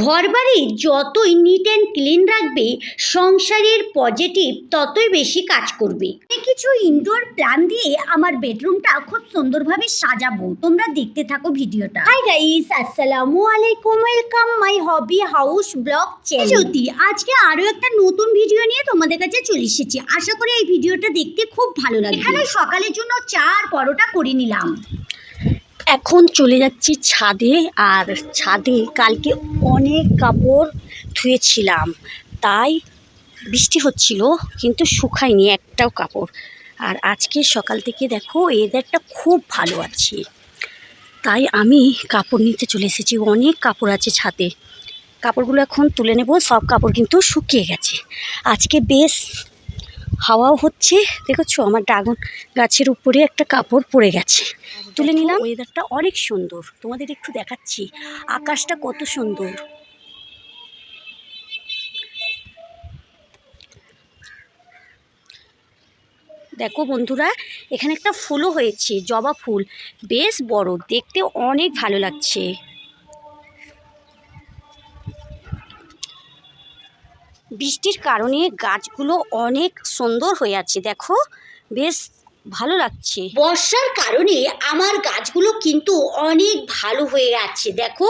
ঘরবাড়ি যতই neat and clean রাখবে, সংসারের পজিটিভ ততই বেশি কাজ করবে। কিছু ইনডোর প্ল্যান দিয়ে আমার বেডরুমটা খুব সুন্দরভাবে সাজাবো, তোমরা দেখতে থাকো ভিডিওটা। হাই গাইস, আসসালামু আলাইকুম, welcome my hobby house blog channel. Jyoti আজকে আরো একটা নতুন ভিডিও নিয়ে তোমাদের কাছে চলে এসেছি। আশা করি এই ভিডিওটা দেখতে খুব ভালো লাগবে। এখানে সকালের জন্য চা আর পরোটা করে নিলাম। এখন চলে যাচ্ছি ছাদে। আর ছাদে কালকে অনেক কাপড় ধুয়েছিলাম, তাই বৃষ্টি হচ্ছিল কিন্তু শুকায়নি একটাও কাপড়। আর আজকে সকাল থেকে দেখো ওয়েদারটা খুব ভালো আছে, তাই আমি কাপড় নিতে চলে এসেছি। অনেক কাপড় আছে ছাদে, কাপড়গুলো এখন তুলে নেব। সব কাপড় কিন্তু শুকিয়ে গেছে। আজকে বেশ হাওয়াও হচ্ছে, দেখেছো আমার ড্রাগন গাছের উপরে একটা কাপড় পড়ে গেছে, তুলে নিলাম। ওয়েদারটা অনেক সুন্দর, তোমাদের একটু দেখাচ্ছি আকাশটা কত সুন্দর। দেখো বন্ধুরা, এখানে একটা ফুলও হয়েছে, জবা ফুল, বেশ বড়, দেখতে অনেক ভালো লাগছে। বৃষ্টির কারণে গাছগুলো অনেক সুন্দর হয়ে আছে, দেখো বেশ ভালো লাগছে। বর্ষার কারণে আমার গাছগুলো কিন্তু অনেক ভালো হয়ে আছে, দেখো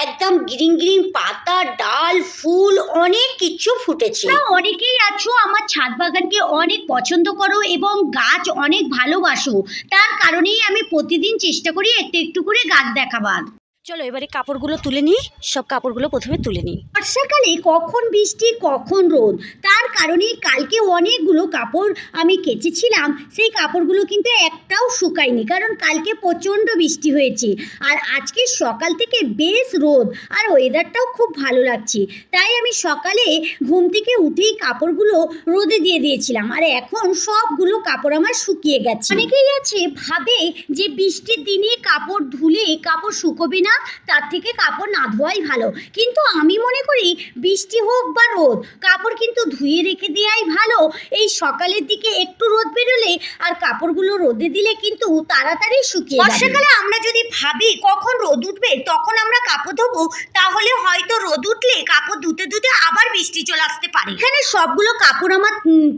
একদম গ্রিন গ্রিন পাতা, ডাল, ফুল অনেক কিছু ফুটেছে। অনেকেই আছো আমার ছাদ বাগানকে অনেক পছন্দ করো এবং গাছ অনেক ভালোবাসো, তার কারণেই আমি প্রতিদিন চেষ্টা করি একটু একটু করে গাছ দেখাবার। চলো এবারে কাপড়গুলো তুলে নিই। সব কাপড়গুলো প্রথমে তুলে নিই। বর্ষাকালে কখন বৃষ্টি কখন রোদ, তার কারণে কালকে অনেকগুলো কাপড় আমি কেচেছিলাম, সেই কাপড়গুলো কিন্তু একটাও শুকায়নি, কারণ কালকে প্রচণ্ড বৃষ্টি হয়েছে। আর আজকে সকাল থেকে বেশ রোদ আর ওয়েদারটাও খুব ভালো লাগছে, তাই আমি সকালে ঘুম থেকে উঠেই কাপড়গুলো রোদে দিয়ে দিয়েছিলাম। আর এখন সবগুলো কাপড় আমার শুকিয়ে গেছে। অনেকেই আছে ভাবে যে বৃষ্টির দিনে কাপড় ধুলে কাপড় শুকোবে না, তার থেকে কাপড় না ধোয়াই ভালো, কিন্তু আমি মনে করি বৃষ্টি হোক বা রোদ, কাপড় কিন্তু ধুয়ে রেখে দেওয়াই ভালো। এই সকালের দিকে একটু রোদ বেরোলে আর কাপড়গুলো রোদে দিলে কিন্তু তাড়াতাড়ি শুকিয়ে যাবে। বর্ষাকালে আমরা যদি ভাবি কখন রোদ উঠবে তখন আমরা কাপড় ধোবো, তাহলে হয়তো রোদ উঠলে কাপড় ধুতে ধুতে আবার বৃষ্টি চলে আসতে পারে। এখানে সবগুলো কাপড় আমার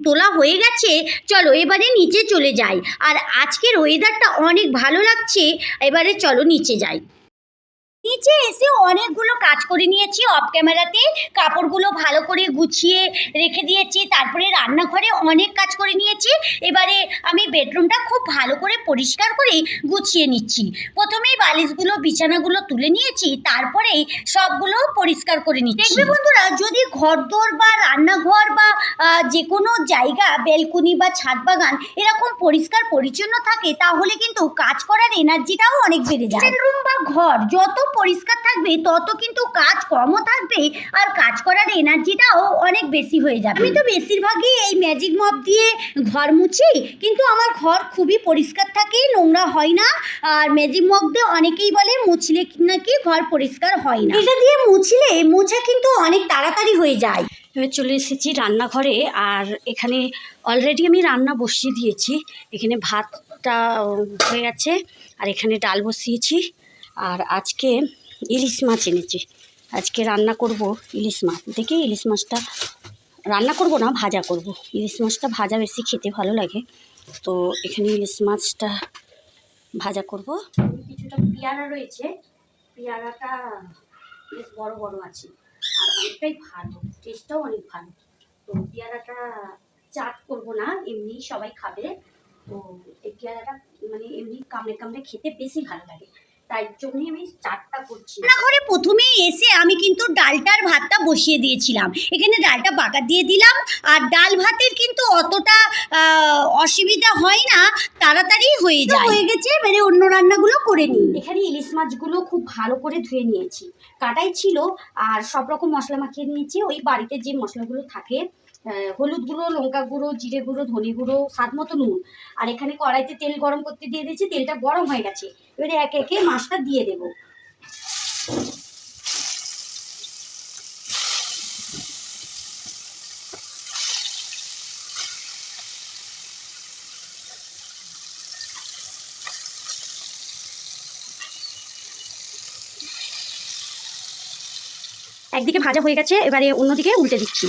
তোলা হয়ে গেছে, চলো এবারে নিচে চলে যাই। আর আজকের ওয়েদারটা অনেক ভালো লাগছে, এবারে চলো নিচে যাই। নিচে এসে অনেকগুলো কাজ করে নিয়েছি অফ ক্যামেরাতে, কাপড়গুলো ভালো করে গুছিয়ে রেখে দিয়েছি, তারপরে রান্নাঘরে অনেক কাজ করে নিয়েছি। এবারে আমি বেডরুমটা খুব ভালো করে পরিষ্কার করে গুছিয়ে নিচ্ছি। প্রথমেই বালিশগুলো বিছানাগুলো তুলে নিয়েছি, তারপরেই সবগুলো পরিষ্কার করে নিচ্ছি। দেখবে বন্ধুরা, যদি ঘরদোর বা রান্নাঘর বা যে কোনো জায়গা, বেলকুনি বা ছাদ বাগান এরকম পরিষ্কার পরিচ্ছন্ন থাকে, তাহলে কিন্তু কাজ করার এনার্জিটাও অনেক বেড়ে যায়। কিচেন রুম বা ঘর যত পরিষ্কার থাকবে তত কিন্তু কাজ কমও থাকবে আর কাজ করার এনার্জিটাও অনেক বেশি হয়ে যাবে। আমি তো বেশিরভাগই এই ম্যাজিক মপ দিয়ে ঘর মুছি, কিন্তু আমার ঘর খুবই পরিষ্কার থাকে, নোংরা হয় না। আর ম্যাজিক মপ দিয়ে অনেকেই বলে মুছলে নাকি ঘর পরিষ্কার হয় না, এটা দিয়ে মুছলে মোছা কিন্তু অনেক তাড়াতাড়ি হয়ে যায়। এবার চলে এসেছি রান্নাঘরে, আর এখানে অলরেডি আমি রান্না বসিয়ে দিয়েছি। এখানে ভাতটা হয়ে গেছে আর এখানে ডাল বসিয়েছি। আর আজকে ইলিশ মাছ এনেছি, আজকে রান্না করব ইলিশ মাছ। দেখি ইলিশ মাছটা রান্না করব না, ভাজা করব। ইলিশ মাছটা ভাজা বেশি খেতে ভালো লাগে, তো এখানে ইলিশ মাছটা ভাজা করব। কিছুটা পেয়ারা রয়েছে, পেয়ারাটা বেশ বড় বড় আছে আর অনেকটাই ভালো, টেস্টটাও অনেক ভালো। তো পেয়ারাটা চাট করব না, এমনি সবাই খাবে। তো এই পেয়ারাটা মানে এমনি কামড়ে কামড়ে খেতে বেশি ভালো লাগে, তাই জন্যই আমি চাটটা করছি। রান্নাঘরে প্রথমেই এসে আমি কিন্তু ডালটার ভাতটা বসিয়ে দিয়েছিলাম। এখানে ডালটা বাগার দিয়ে দিলাম। আর ডাল ভাতের কিন্তু অতটা অসুবিধা হয় না, তাড়াতাড়ি হয়ে যায়। হয়ে গেছে, এবারে অন্য রান্নাগুলো করে নিই। এখানে ইলিশ মাছগুলো খুব ভালো করে ধুয়ে নিয়েছি, কাটাই ছিল আর সব রকম মশলা মাখিয়ে নিয়েছি। ওই বাড়িতে যে মশলাগুলো থাকে, হলুদ গুঁড়ো, লঙ্কা গুঁড়ো, জিরে গুঁড়ো, ধনে গুঁড়ো, স্বাদ মতো নুন। আর এখানে কড়াইতে তেল গরম করতে দিয়ে দিয়েছি, তেলটা গরম হয়ে গেছে। এবারে একে একে মাছটা দিয়ে দেবো। একদিকে ভাজা হয়ে গেছে, এবারে অন্যদিকে উল্টে দিচ্ছি।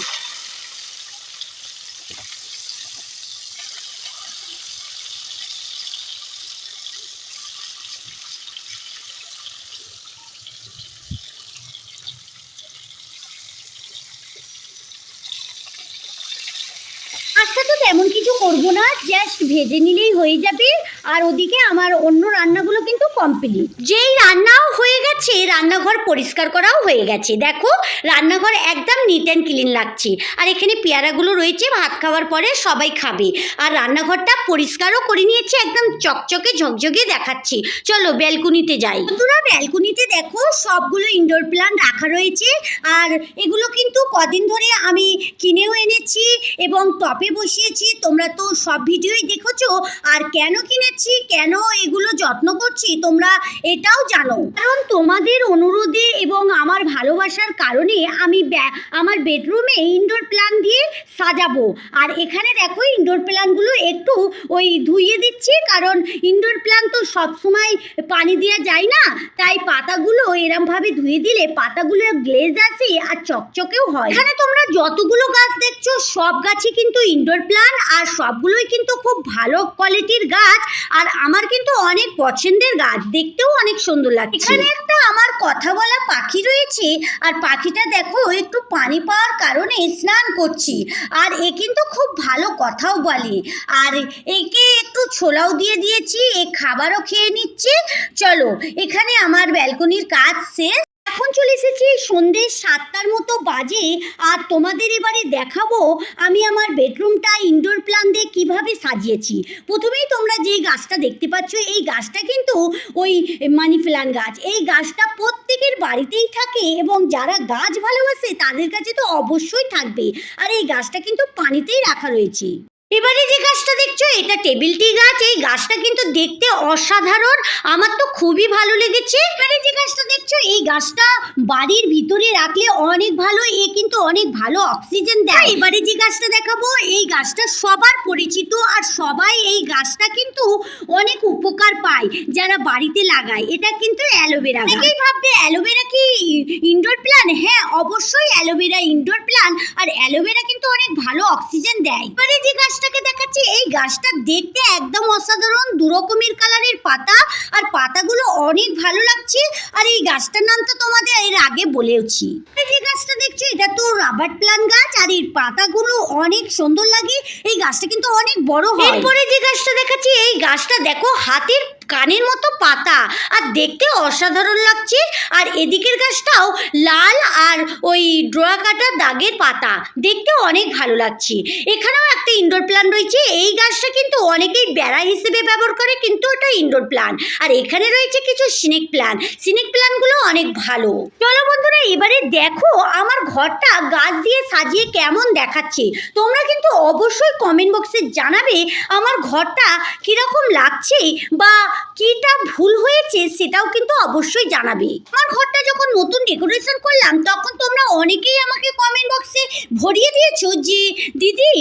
আজকে তো তেমন কিছু করবো না, জাস্ট ভেজে নিলেই হয়ে যাবে। আর ওদিকে আমার অন্য রান্নাগুলো কিন্তু কমপ্লিট। যেই রান্নাও হয়ে গেছে, রান্নাঘর পরিষ্কার করাও হয়ে গেছে। দেখো রান্নাঘর একদম নিট অ্যান্ড ক্লিন লাগছে। আর এখানে পেয়ারাগুলো রয়েছে, ভাত খাওয়ার পরে সবাই খাবে। আর রান্নাঘরটা পরিষ্কারও করে নিয়েছে, একদম চকচকে ঝকঝকে দেখাচ্ছি। চলো ব্যালকনিতে যাই। বন্ধুরা ব্যালকনিতে দেখো সবগুলো ইনডোর প্ল্যান্ট রাখা রয়েছে। আর এগুলো কিন্তু কদিন ধরে আমি কিনেও এনেছি এবং টপে বসিয়েছি। তোমরা তো সব ভিডিওই দেখেছো। আর কেন কিনেছি, কেন এগুলো যত্ন করছি তোমরা এটাও জানো। কারণ তোমাদের অনুরোধে এবং আমার ভালোবাসার কারণে আমি আমার বেডরুমে ইনডোর প্ল্যান্ট দিয়ে সাজাবো। আর এখানে দেখো ইনডোর প্ল্যান্টগুলো একটু ওই ধুইয়ে দিচ্ছি, কারণ ইনডোর প্ল্যান্ট তো সবসময় পানি দেওয়া যায় না, তাই পাতাগুলো এরমভাবে ধুয়ে দিলে পাতাগুলো গ্লেজ আসে আর চকচকেও হয়। এখানে তোমরা যতগুলো গাছ দেখছো সব গাছই কিন্তু ইনডোর প্ল্যান্ট, আর সবগুলোই কিন্তু খুব ভালো কোয়ালিটির গাছ। আর আমার কিন্তু অনেক পছন্দের গাছ, দেখতেও অনেক সুন্দর লাগছে। এখানে একটা আমার কথা বলা পাখি রয়েছে, আর পাখিটা দেখো একটু পানি পাওয়ার কারণে স্নান করছি। আর এ কিন্তু খুব ভালো কথাও বলে। আর একে একটু ছোলাও দিয়ে দিয়েছি, এ খাবারও খেয়ে নিচ্ছে। চলো এখানে আমার ব্যালকনির কাজ শেষ। এখন চলে এসেছি সন্ধ্যে 7টার মতো বাজে। আর তোমাদের এবারে দেখাবো আমি আমার বেডরুমটা ইনডোর প্ল্যান্ট দিয়ে কীভাবে সাজিয়েছি। প্রথমেই তোমরা যেই গাছটা দেখতে পাচ্ছ, এই গাছটা কিন্তু ওই মানি প্ল্যান্ট গাছ। এই গাছটা প্রত্যেকের বাড়িতেই থাকে এবং যারা গাছ ভালোবাসে তাদের কাছে তো অবশ্যই থাকবে। আর এই গাছটা কিন্তু পানিতেই রাখা রয়েছে। এবারে যে গাছটা দেখছো এটা টেবিল টি গাছ। এই গাছটা কিন্তু দেখতে অসাধারণ, আমার তো খুবই ভালো লেগেছে। এবারে যে গাছটা দেখছো এই গাছটা বাড়ির ভিতরে রাখলে অনেক ভালো, এ কিন্তু অনেক ভালো অক্সিজেন দেয়। এবারে যে গাছটা দেখাবো এই গাছটা সবার পরিচিত, আর সবাই এই গাছটা কিন্তু অনেক উপকার পায় যারা বাড়িতে লাগায়। এটা কিন্তু অ্যালোভেরা। অনেকেই ভাববে অ্যালোভেরা কি ইনডোর প্ল্যান্ট? হ্যাঁ অবশ্যই অ্যালোভেরা ইনডোর প্ল্যান্ট, আর অ্যালোভেরা কিন্তু অনেক ভালো অক্সিজেন দেয়। এবারে যে গাছটাকে দেখাচ্ছি এই গাছটা দেখতে একদম অসাধারণ, দু রকমের কালারের পাতা, আর পাতাগুলো অনেক ভালো লাগছে। আর এই গাছটার নাম তো তোমাদের এর আগে বলেওছি। যে গাছটা দেখছো এটা তো রাবার প্ল্যান্ট গাছ, আর এর পাতাগুলো অনেক সুন্দর লাগে। এই গাছটা কিন্তু অনেক বড় হয়। এরপরে যে গাছটা দেখাচ্ছি এই গাছটা দেখো হাতির কানের মতো পাতা, আর দেখতে অসাধারণ লাগছে। আর এদিকের গাছটাও লাল আর ওই ড্রয়া কাটা দাগের পাতা, দেখতে অনেক ভালো লাগছে। এখানেও একটা ইনডোর প্ল্যান্ট রয়েছে। এই গাছটা কিন্তু অনেকেই বেড়া হিসেবে ব্যবহার করে, কিন্তু ওটা ইনডোর প্ল্যান্ট। আর এখানে রয়েছে কিছু স্নেক প্ল্যান্ট, স্নেক প্ল্যান্টগুলো অনেক ভালো। চলো বন্ধুরা এবারে দেখো আমার ঘরটা গাছ দিয়ে সাজিয়ে কেমন দেখাচ্ছে। তোমরা কিন্তু অবশ্যই কমেন্ট বক্সে জানাবে আমার ঘরটা কীরকম লাগছে, বা কিটা ভুল হয়েছে সেটাও কিন্তু অবশ্যই জানাবে। আমার ঘরটা যখন নতুন ডেকোরেশন করলাম তখন তোমরা অনেকেই আমাকে কমেন্ট বক্সে ভরিয়ে দিয়েছো যে দিদি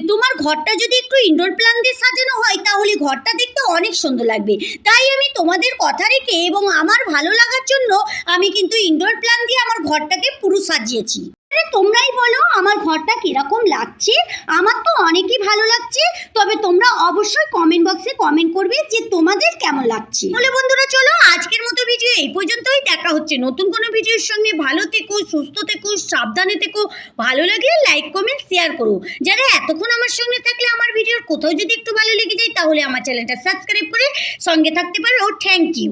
তোমার ঘরটা যদি একটু ইনডোর প্ল্যান্ট দিয়ে সাজানো হয় তাহলে ঘরটা দেখতে অনেক সুন্দর লাগবে। তাই আমি তোমাদের কথা রেখে এবং আমার ভালো লাগার জন্য আমি কিন্তু ইনডোর প্ল্যান্ট দিয়ে আমার ঘরটাকে পুরো সাজিয়েছি। তোমরাই বলো আমার ঘরটা কিরকম লাগছে। আমার তো অনেকই ভালো লাগছে, তবে তোমরা অবশ্যই কমেন্ট বক্সে কমেন্ট করবে যে তোমাদের কেমন লাগছে। তাহলে বন্ধুরা চলো আজকের মতো ভিডিও এই পর্যন্তই। দেখা হচ্ছে নতুন কোনো ভিডিওর সঙ্গে। ভালো থেকো, সুস্থ থেকো, সাবধানে থেকো। ভালো লাগলে লাইক কমেন্ট শেয়ার করো। যারা এতক্ষণ আমার সঙ্গে থাকলে আমার ভিডিওর কোথাও যদি একটু ভালো লেগে যায় তাহলে আমার চ্যানেলটা সাবস্ক্রাইব করে সঙ্গে থাকতে পারো। Thank you.